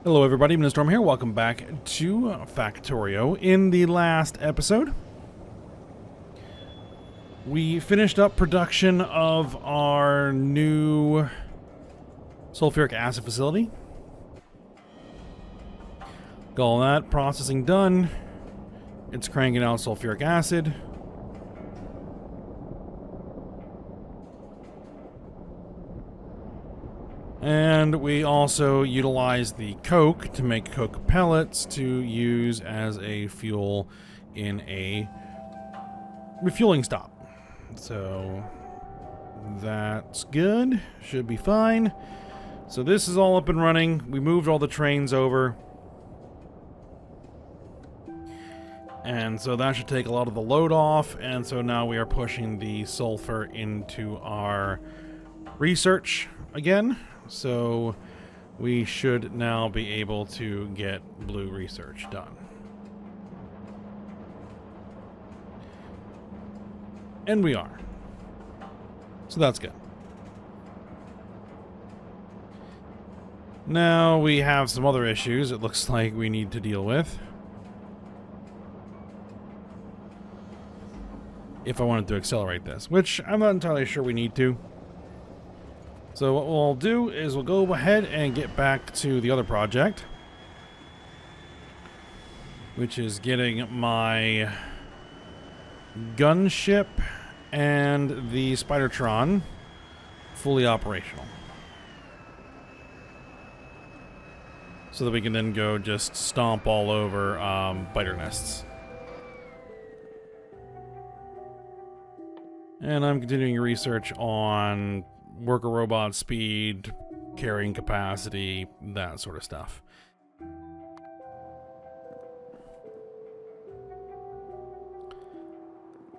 Hello everybody, Storm here. Welcome back to Factorio. In the last episode, we finished up production of our new sulfuric acid facility. Got all that processing done. It's cranking out sulfuric acid. And we also utilize the coke to make coke pellets to use as a fuel in a refueling stop. So that's good. Should be fine. So this is all up and running. We moved all the trains over. And so that should take a lot of the load off. And so now we are pushing the sulfur into our research again. So we should now be able to get blue research done. And we are. So that's good. Now we have some other issues it looks like we need to deal with. If I wanted to accelerate this, which I'm not entirely sure we need to. So what we'll do is we'll go ahead and get back to the other project, which is getting my gunship and the Spidertron fully operational. So that we can then go just stomp all over biter nests. And I'm continuing research on worker robot speed, carrying capacity, that sort of stuff.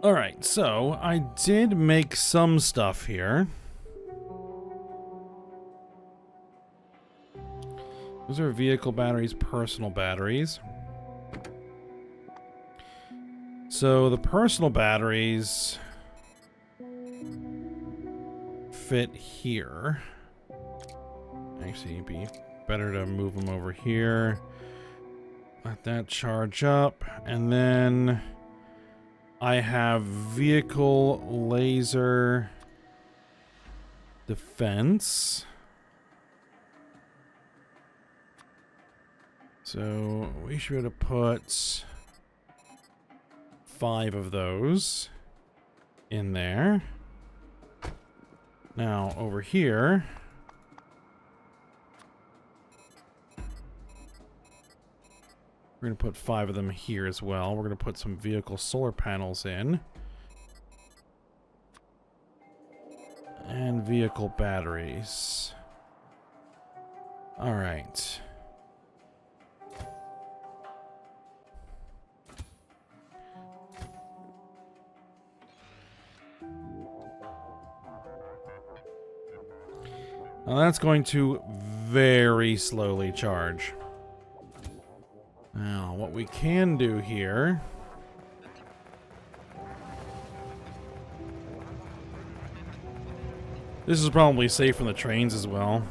Alright, so I did make some stuff here. Those are vehicle batteries, personal batteries. So the personal batteries fit here. Actually, it'd be better to move them over here. Let that charge up. And then I have vehicle laser defense. So we should be able to put 5 of those in there. Now, over here, we're going to put 5 of them here as well. We're going to put some vehicle solar panels in. And vehicle batteries. All right. Now that's going to very slowly charge. Now, what we can do here... This is probably safe from the trains as well.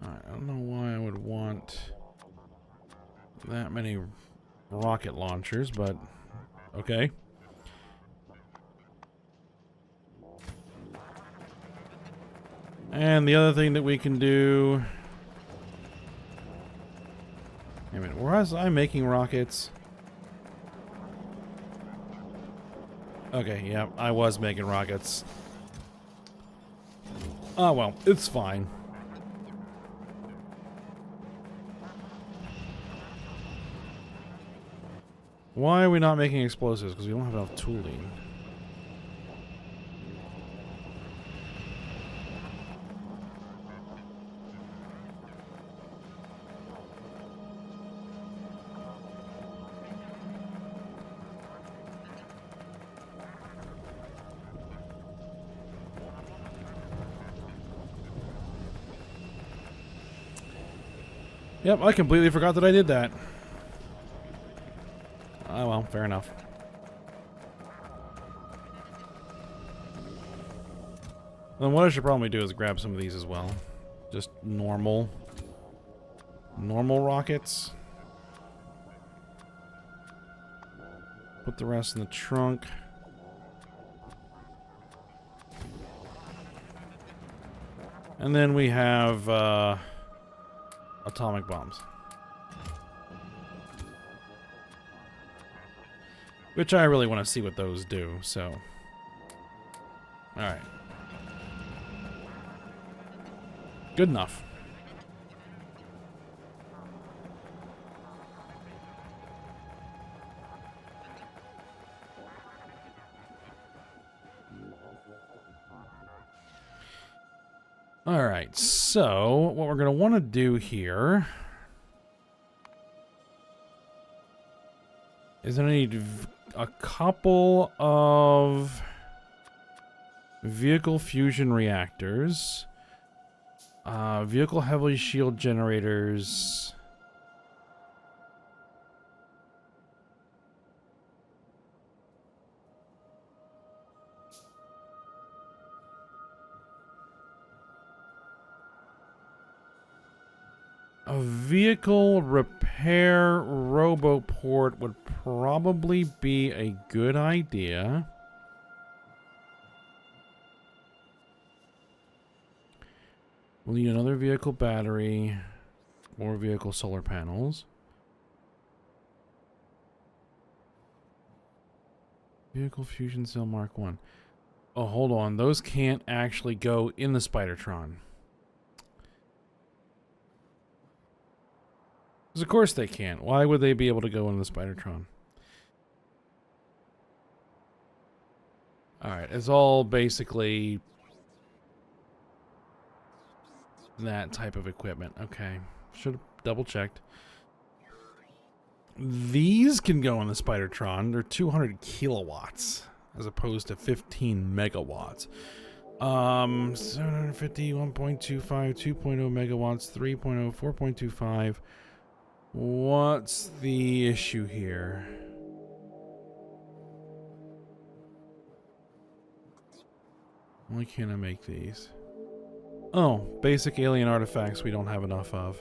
I don't know why I would want that many rocket launchers, but okay. And the other thing that we can do... Wait a minute, was I making rockets? Okay, yeah, I was making rockets. Oh well, it's fine. Why are we not making explosives? Because we don't have enough tooling. Yep, I completely forgot that I did that. Oh well, fair enough. Then what I should probably do is grab some of these as well. Just normal rockets. Put the rest in the trunk. And then we have atomic bombs. Which I really want to see what those do, so. Alright. Good enough. Alright, so what we're going to want to do here is I need a couple of vehicle fusion reactors, vehicle heavy shield generators, a vehicle repair roboport would probably be a good idea. We'll need another vehicle battery, more vehicle solar panels. Vehicle fusion cell Mark 1. Oh, hold on. Those can't actually go in the Spidertron. Because of course they can't. Why would they be able to go in the Spidertron? Alright, it's all basically that type of equipment. Okay. Should have double checked. These can go in the Spidertron. They're 200 kilowatts as opposed to 15 megawatts. 750, 1.25, 2.0 megawatts, 3.0, 4.25. What's the issue here? Why can't I make these? Oh, basic alien artifacts we don't have enough of.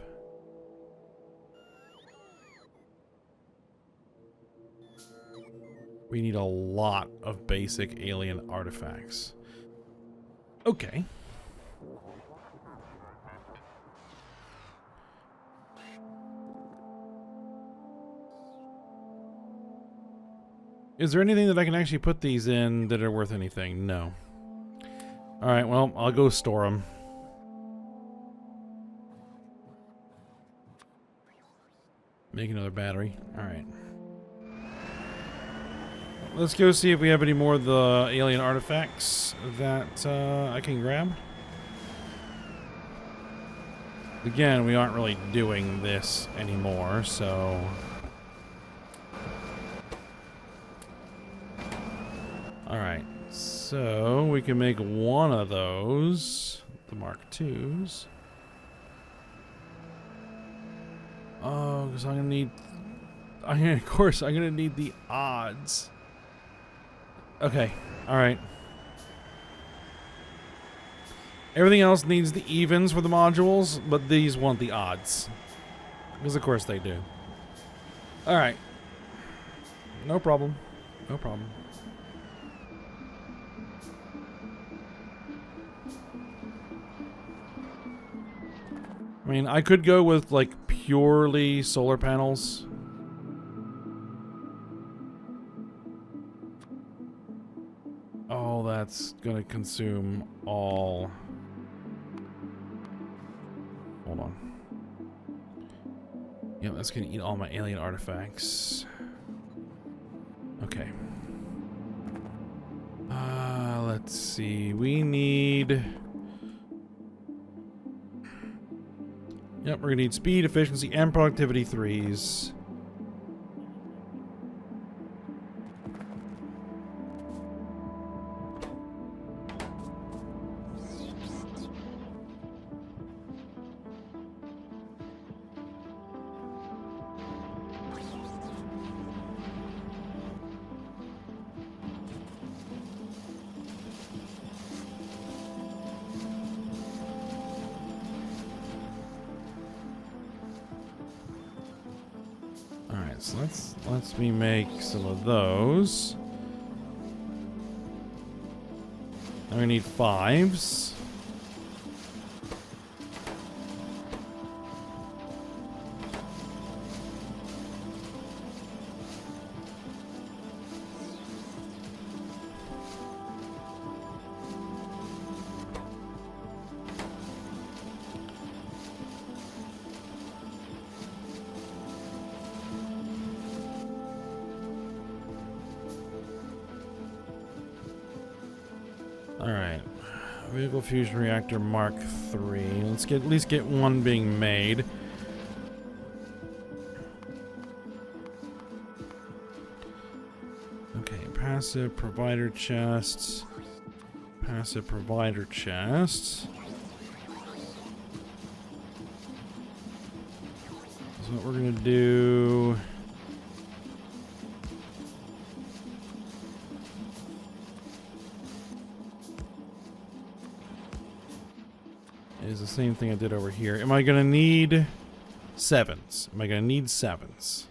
We need a lot of basic alien artifacts. Okay. Is there anything that I can actually put these in that are worth anything? No. Alright, well, I'll go store them. Make another battery. Alright. Let's go see if we have any more of the alien artifacts that I can grab. Again, we aren't really doing this anymore, so... Alright, so we can make one of those, the Mark IIs. Oh, because I'm gonna need... of course, I'm gonna need the odds. Okay, alright. Everything else needs the evens for the modules, but these want the odds. Because of course they do. Alright. No problem. No problem. I mean, I could go with, like, purely solar panels. Oh, that's gonna consume all... Hold on. Yep, that's gonna eat all my alien artifacts. Okay. Let's see. We need... Yep, we're gonna need speed, efficiency, and productivity 3s. Alright, so let's me make some of those. I'm gonna need 5s. Alright. Vehicle fusion reactor Mark III. Let's at least get one being made. Okay, passive provider chests. Passive provider chests. So what we're gonna do... is the same thing I did over here. Am I gonna need 7s? Am I gonna need 7s?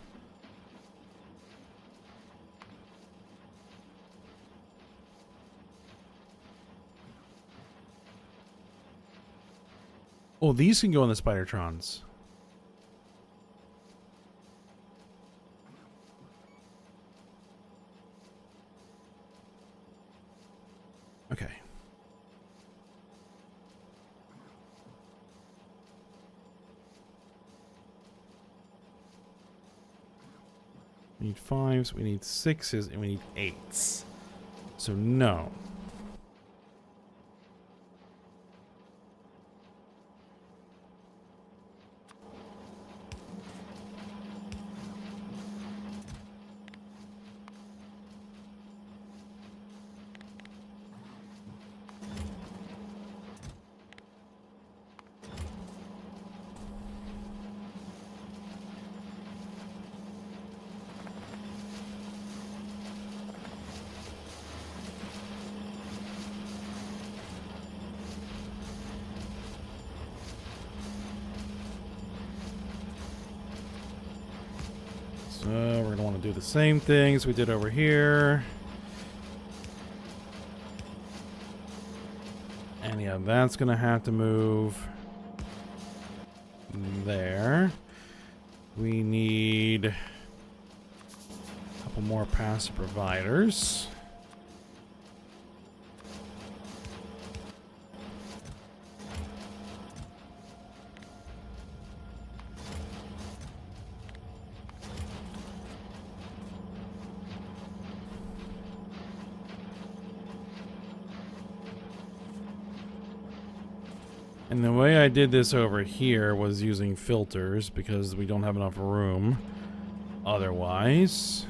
Oh, these can go in the Spidertrons. Okay. We need 5s, we need 6s, and we need 8s. So no. So we're going to want to do the same things we did over here. And yeah, that's going to have to move there. We need a couple more passive providers. And the way I did this over here was using filters because we don't have enough room otherwise.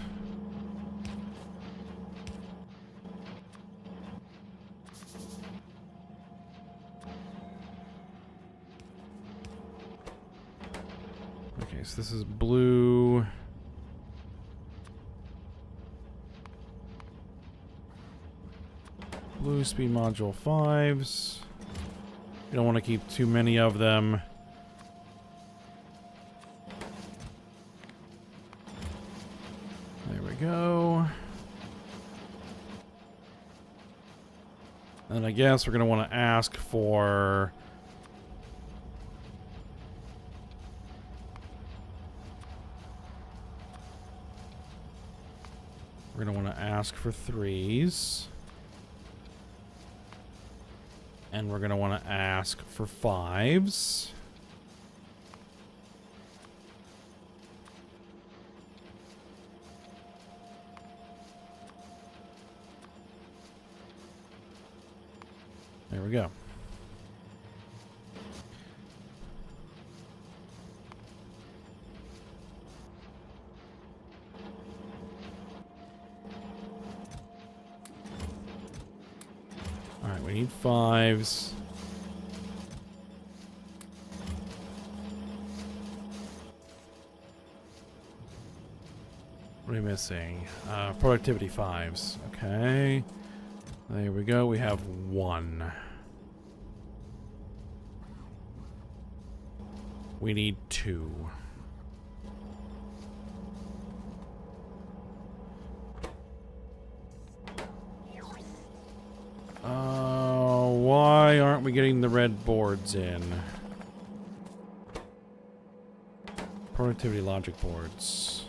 Okay, so this is blue. Blue speed module 5s. You don't want to keep too many of them. There we go. And I guess we're going to want to ask for... we're going to want to ask for 3s. And we're going to want to ask for 5s. There we go. Alright, we need 5s. What are we missing? Productivity 5s. Okay. There we go. We have 1. We need 2. aren't we getting the red boards in? Productivity logic boards.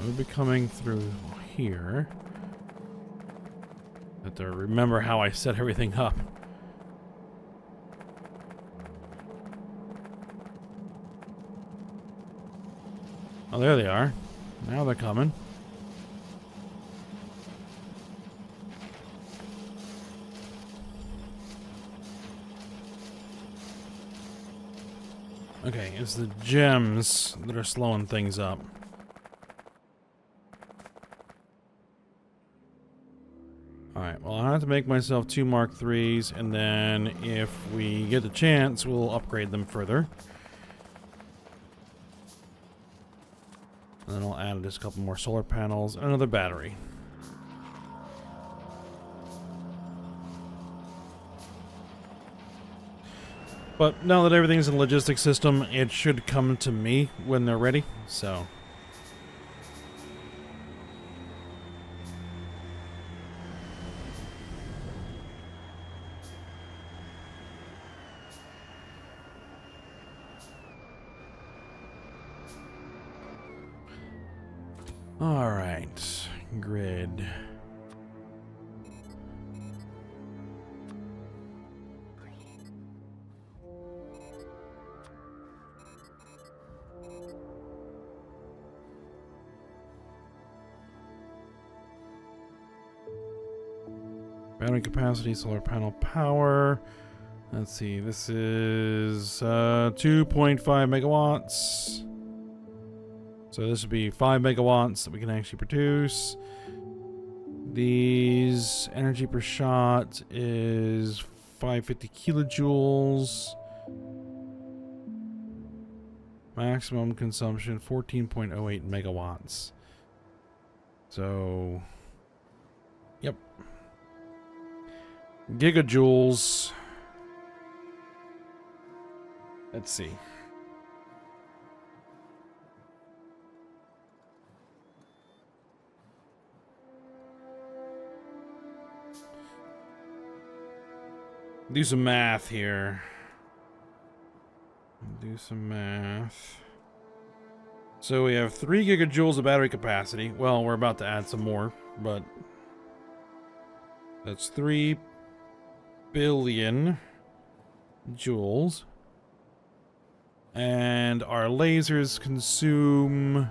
We'll be coming through here. Have to remember how I set everything up. Oh, there they are. Now they're coming. Okay, it's the gems that are slowing things up. Alright, well, I have to make myself 2 Mark IIIs, and then if we get the chance, we'll upgrade them further. And then I'll add just a couple more solar panels and another battery. But now that everything's in the logistics system, it should come to me when they're ready, so... Alright, grid. Battery capacity, solar panel power. Let's see, this is 2.5 megawatts. So this would be 5 megawatts that we can actually produce. These energy per shot is 550 kilojoules. Maximum consumption 14.08 megawatts. So, yep. Gigajoules. Let's see. Do some math here. Do some math. So we have 3 gigajoules of battery capacity. Well, we're about to add some more, but that's 3 billion joules. And our lasers consume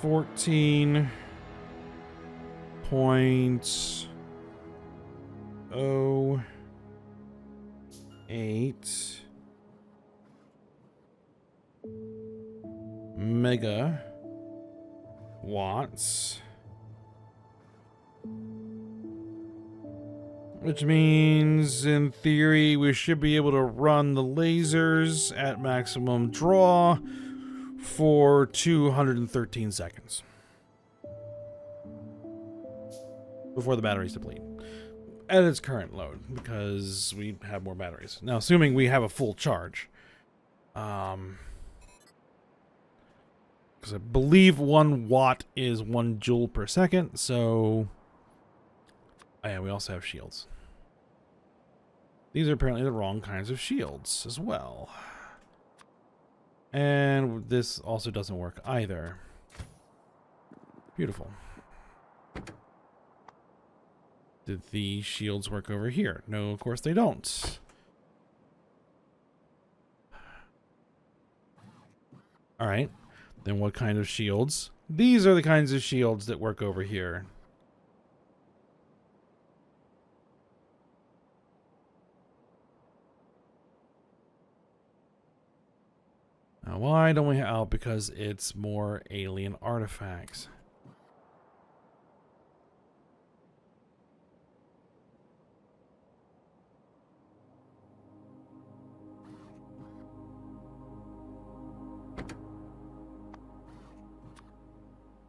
14.08 megawatts, which means in theory we should be able to run the lasers at maximum draw for 213 seconds before the batteries deplete at its current load, because we have more batteries now, assuming we have a full charge. Because I believe 1 watt is 1 joule per second, so... Oh yeah, we also have shields. These are apparently the wrong kinds of shields as well. And this also doesn't work either. Beautiful. Did the shields work over here? No, of course they don't. Alright. Then what kind of shields? These are the kinds of shields that work over here. Now, why don't we have... Oh, because it's more alien artifacts.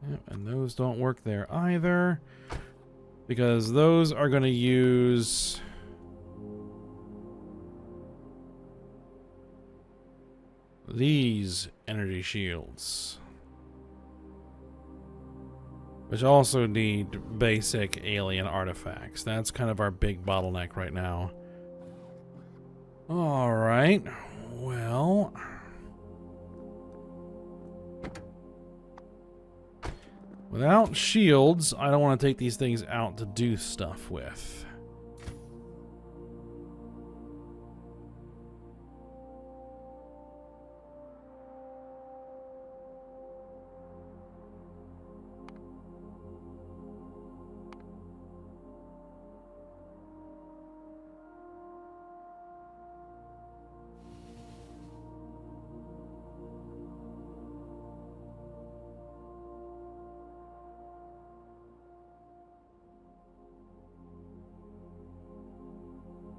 Yep, and those don't work there either. Because those are going to use... these energy shields. Which also need basic alien artifacts. That's kind of our big bottleneck right now. Alright. Well... without shields, I don't want to take these things out to do stuff with.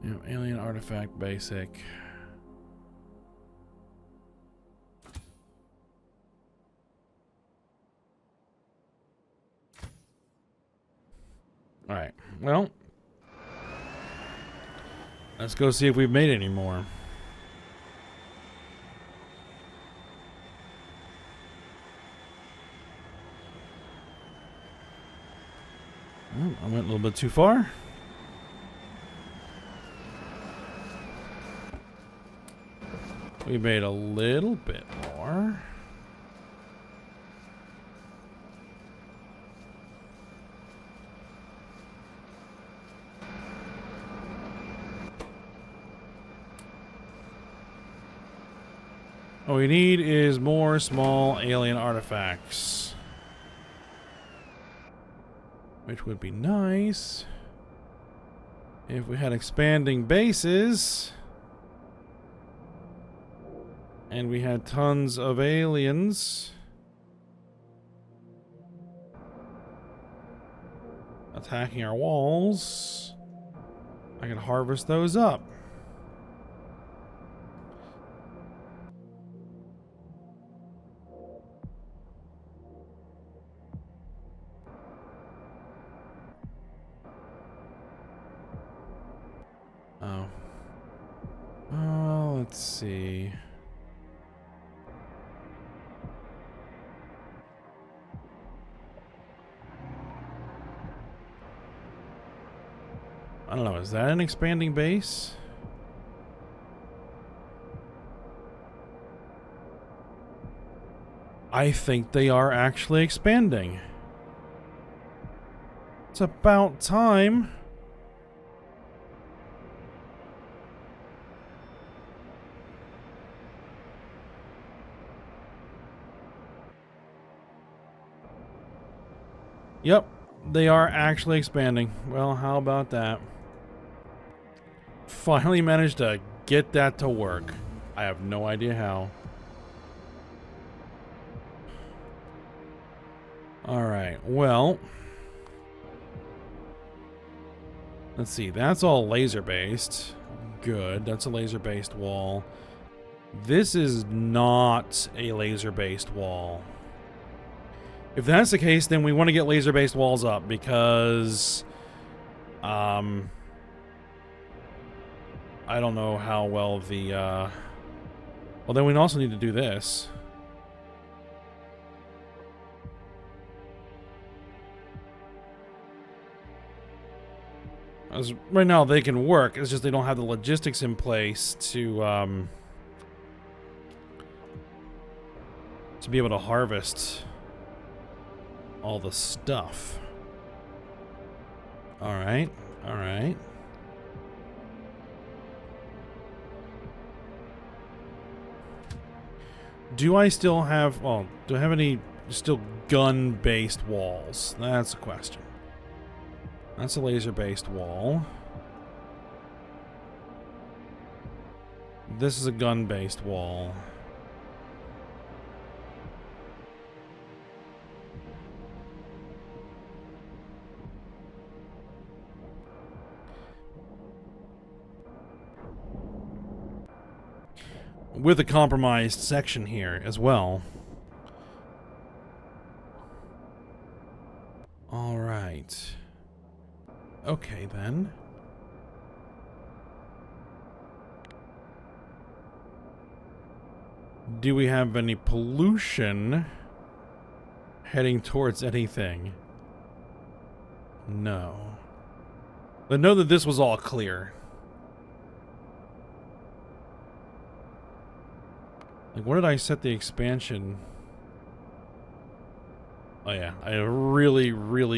You know, alien artifact basic. Alright, well. Let's go see if we've made any more. Oh, I went a little bit too far. We made a little bit more. What we need is more small alien artifacts. Which would be nice if we had expanding bases. And we had tons of aliens attacking our walls. I can harvest those up. Oh. Oh, let's see. I don't know, is that an expanding base? I think they are actually expanding. It's about time. Yep, they are actually expanding. Well, how about that? Finally managed to get that to work. I have no idea how. Alright, well. Let's see, that's all laser-based. Good, that's a laser-based wall. This is not a laser-based wall. If that's the case, then we want to get laser-based walls up because... I don't know how well the, well, then we also need to do this. As right now, they can work. It's just they don't have the logistics in place to be able to harvest all the stuff. Alright, alright. Do I still have, well, do I have any still gun-based walls? That's a question. That's a laser-based wall. This is a gun-based wall. with a compromised section here as well. All right. Okay, then. Do we have any pollution heading towards anything? No. But know that this was all clear. Like, what did I set the expansion? Oh yeah, I really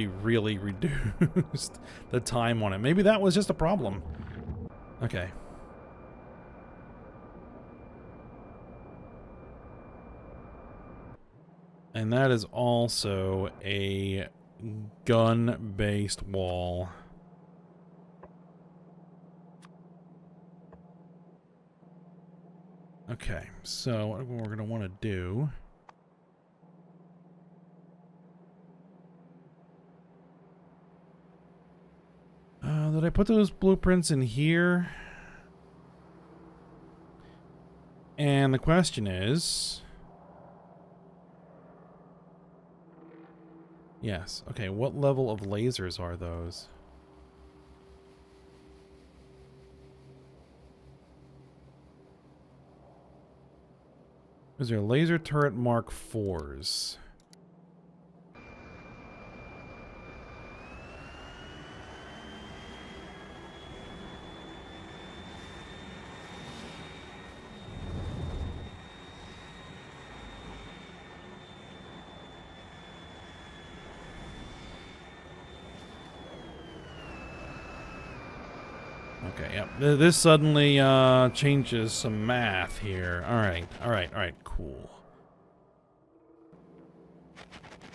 reduced the time on it. Maybe that was just a problem. Okay. And that is also a gun-based wall. Okay, so what we're going to want to do... did I put those blueprints in here? And the question is... Yes, okay, what level of lasers are those? Is there laser turret Mark IVs? Okay, yep. This suddenly changes some math here. Alright, cool.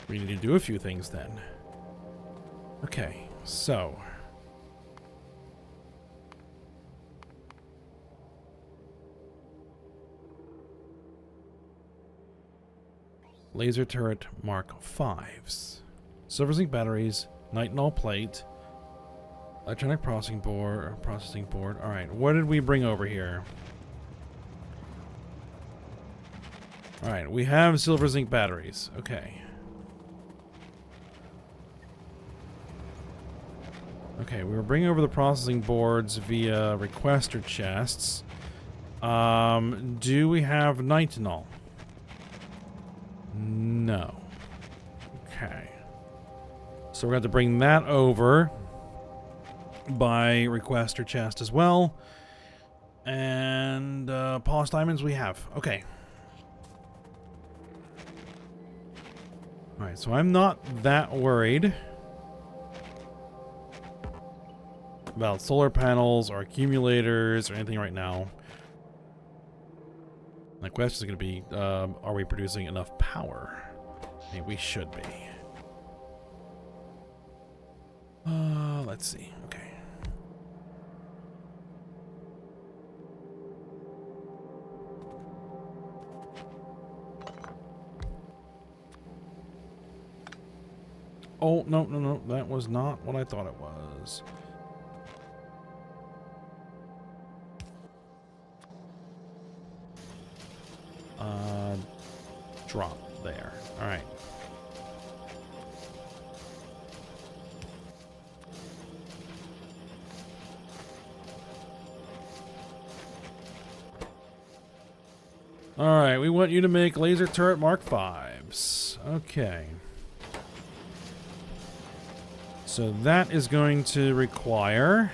We need to do a few things then. Okay, so... Laser turret Mark Vs. Silver zinc batteries, nitinol plate, electronic processing board. Alright, what did we bring over here? Alright, we have silver zinc batteries. Okay. Okay, we were bringing over the processing boards via requester chests. Do we have nitinol? No. Okay. So we're going to have to bring that over by requester chest as well. And polished diamonds we have. Okay. Alright, so I'm not that worried about solar panels or accumulators or anything right now. The question is going to be, are we producing enough power? I mean, we should be. Let's see. Okay. Oh, no. That was not what I thought it was. Drop there. All right. All right, we want you to make laser turret Mark Vs. Okay. So that is going to require...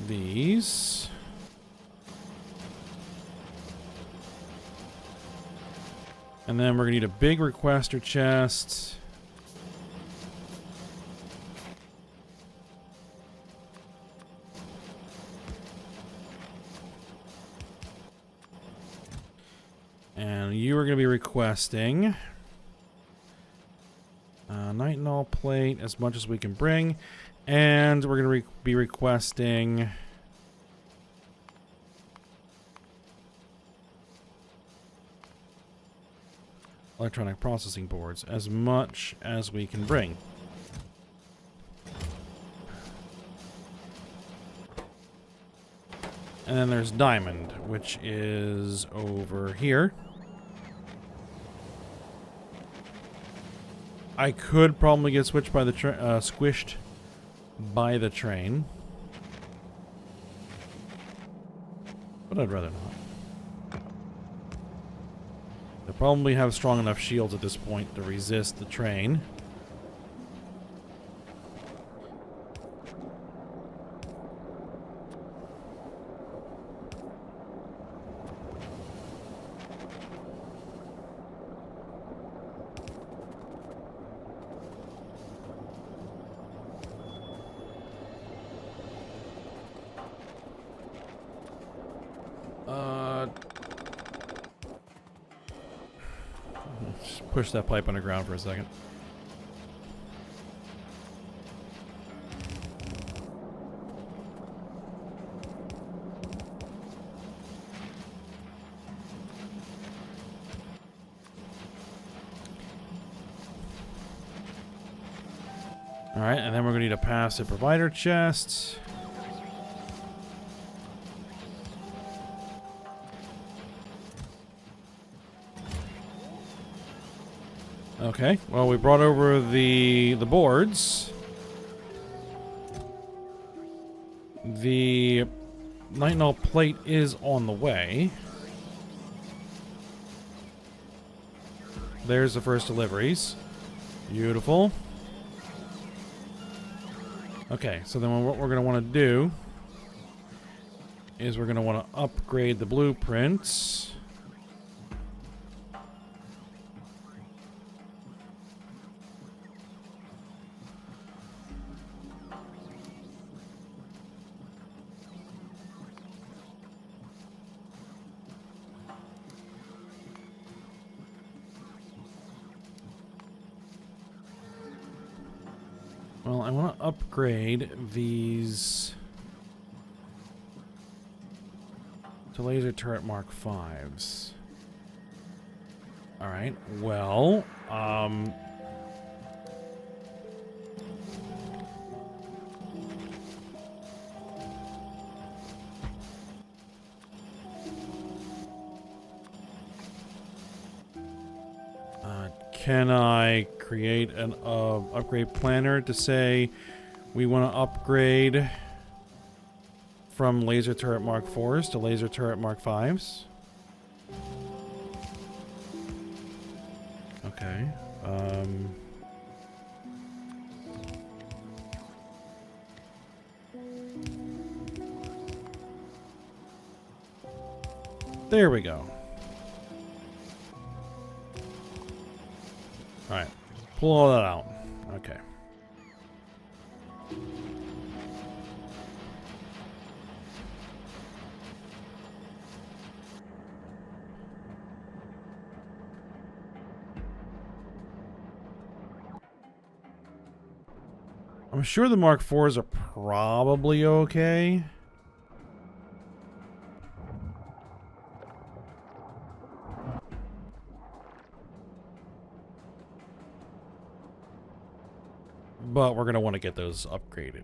these. And then we're going to need a big requester chest. And you are going to be requesting nitinol plate as much as we can bring. And we're going to be requesting... electronic processing boards, as much as we can bring. And then there's diamond, which is over here. I could probably get switched by the squished by the train, but I'd rather not. They probably have strong enough shields at this point to resist the train. Just push that pipe underground for a second. Alright, and then we're going to need a passive provider chest. Okay, well, we brought over the boards. The nitinol plate is on the way. There's the first deliveries. Beautiful. Okay, so then what we're going to want to do is we're going to want to upgrade the blueprints. Well, I want to upgrade these to laser turret Mark 5s. Alright, well, can I create an upgrade planner to say we want to upgrade from laser turret Mark 4s to laser turret Mark 5s? Okay. There we go. Alright. Pull all that out. Okay. I'm sure the Mark IVs are probably okay. But we're going to want to get those upgraded.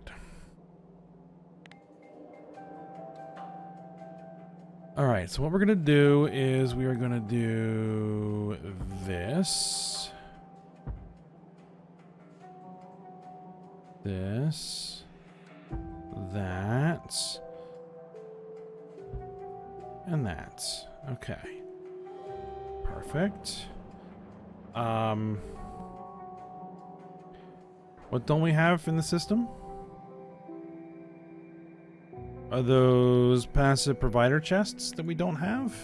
Alright, so what we're going to do is we are going to do this. This. That. And that. Okay. Perfect. What don't we have in the system? Are those passive provider chests that we don't have?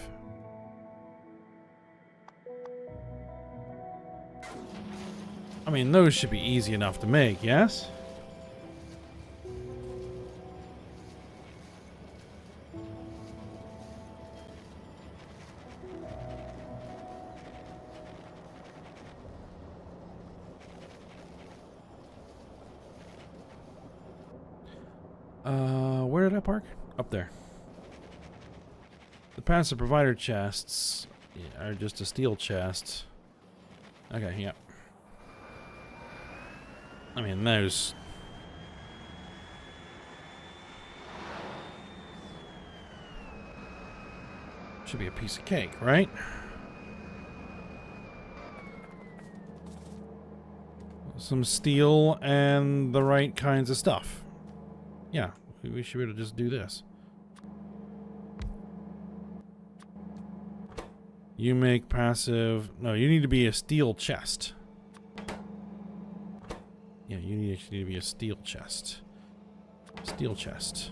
I mean, those should be easy enough to make, yes? Where did I park? Up there. The passive provider chests are just a steel chest. Okay, yeah. I mean, those... should be a piece of cake, right? Some steel and the right kinds of stuff. Yeah, we should be able to just do this. You make passive... No, you need to be a steel chest. Yeah, you actually need to be a steel chest. Steel chest.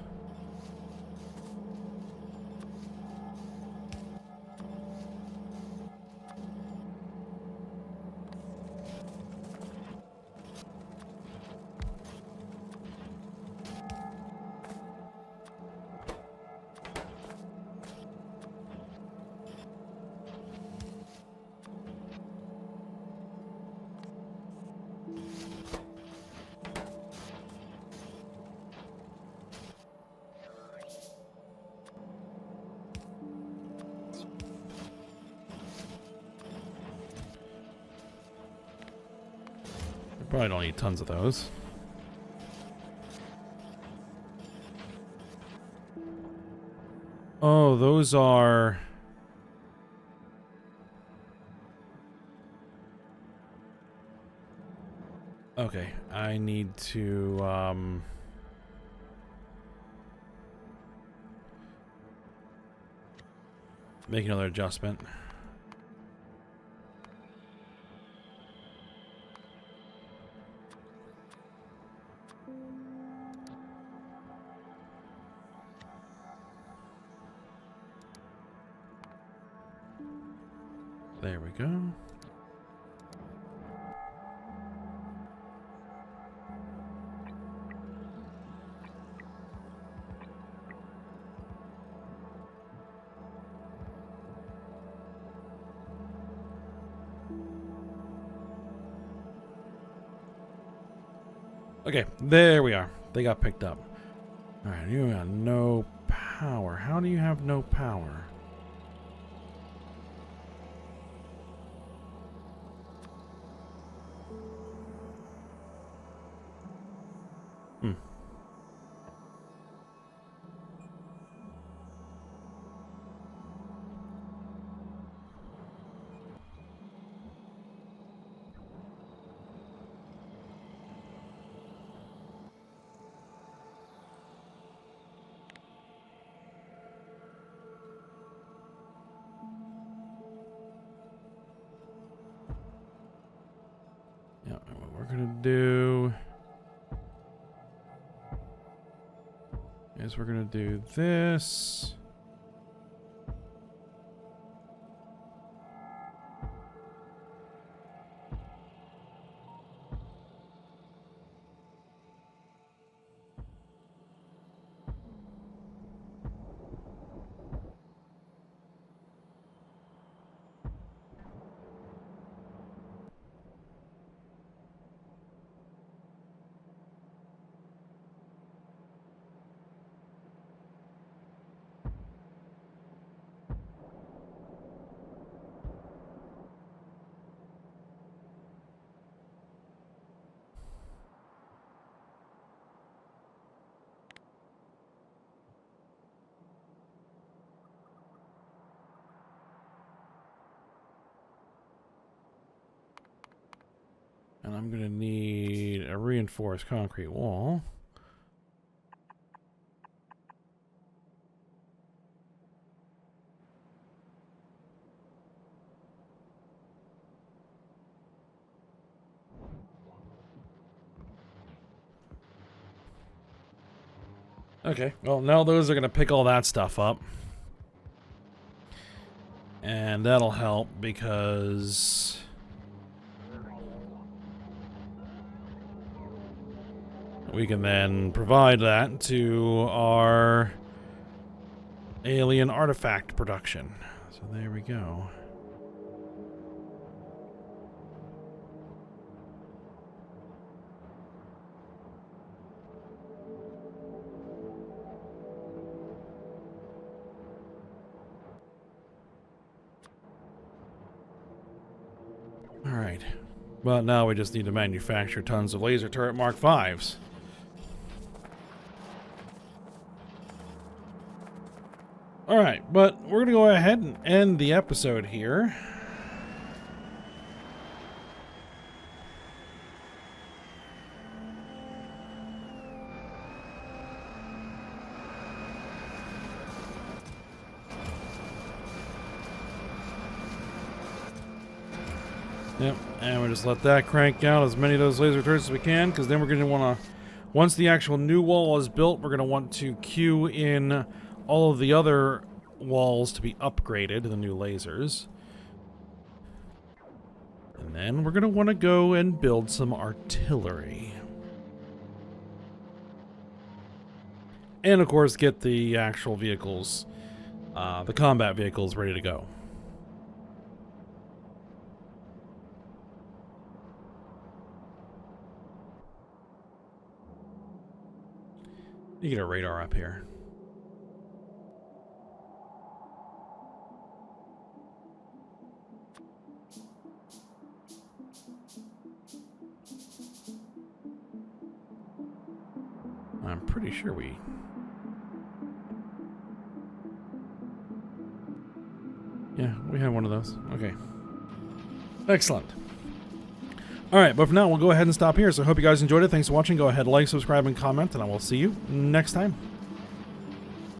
Probably don't need tons of those. Oh, those are... Okay, I need to, make another adjustment. There we go. Okay, there we are. They got picked up. Alright, you got no power. How do you have no power? Hmm. Yeah, what we're gonna do is we're gonna do this. And I'm gonna need a reinforced concrete wall. Okay, well, now those are going to pick all that stuff up. And that'll help because... we can then provide that to our alien artifact production. So there we go. Alright. But now we just need to manufacture tons of laser turret Mark Vs. Alright, but we're going to go ahead and end the episode here. Yep, and we just let that crank out as many of those laser turrets as we can, because then we're going to want to, once the actual new wall is built, we're going to want to queue in all of the other walls to be upgraded to the new lasers. And then we're going to want to go and build some artillery. And of course get the actual vehicles, the combat vehicles ready to go. You get a radar up here. I'm pretty sure we... Yeah, we have one of those. Okay. Excellent. Alright, but for now, we'll go ahead and stop here. So I hope you guys enjoyed it. Thanks for watching. Go ahead, like, subscribe, and comment, and I will see you next time.